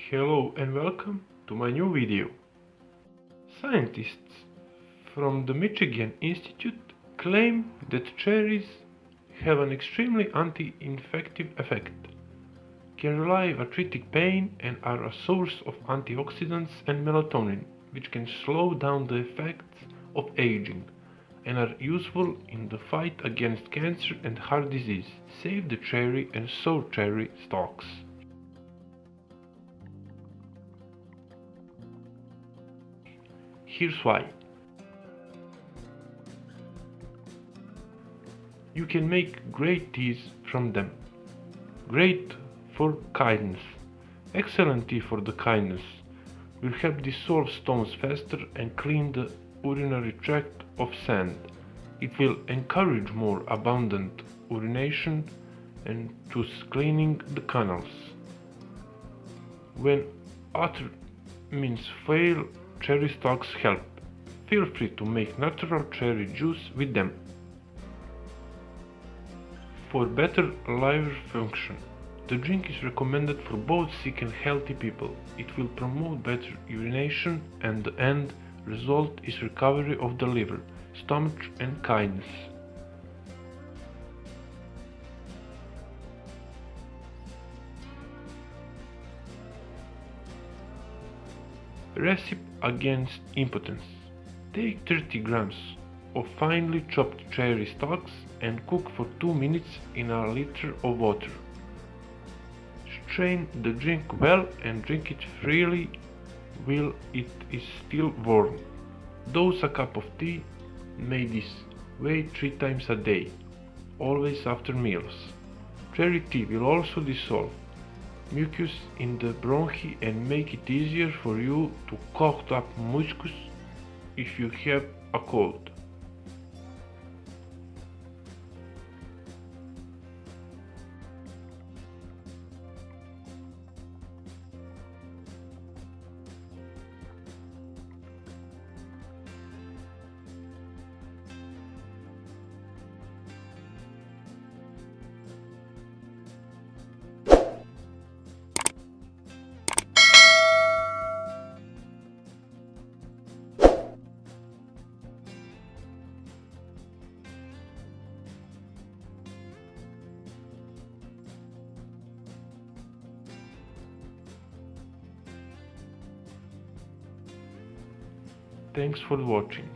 Hello and welcome to my new video. Scientists from the Michigan Institute claim that cherries have an extremely anti-infective effect, can relieve arthritic pain and are a source of antioxidants and melatonin, which can slow down the effects of aging and are useful in the fight against cancer and heart disease. Save the cherry and sour cherry stalks. Here's why. You can make great teas from them. Great for kindness. Excellent tea for the kindness. Will help dissolve stones faster and clean the urinary tract of sand. It will encourage more abundant urination and thus cleaning the canals. When other means fail, cherry stalks help. Feel free to make natural cherry juice with them. For better liver function, the drink is recommended for both sick and healthy people. It will promote better urination and the end result is recovery of the liver, stomach and kindness. Recipe against impotence. Take 30 grams of finely chopped cherry stalks and cook for 2 minutes in a liter of water. Strain the drink well and drink it freely while it is still warm. Dose a cup of tea made this way 3 times a day, always after meals. Cherry tea will also dissolve mucus in the bronchi and make it easier for you to cough up mucus if you have a cold. Thanks for watching.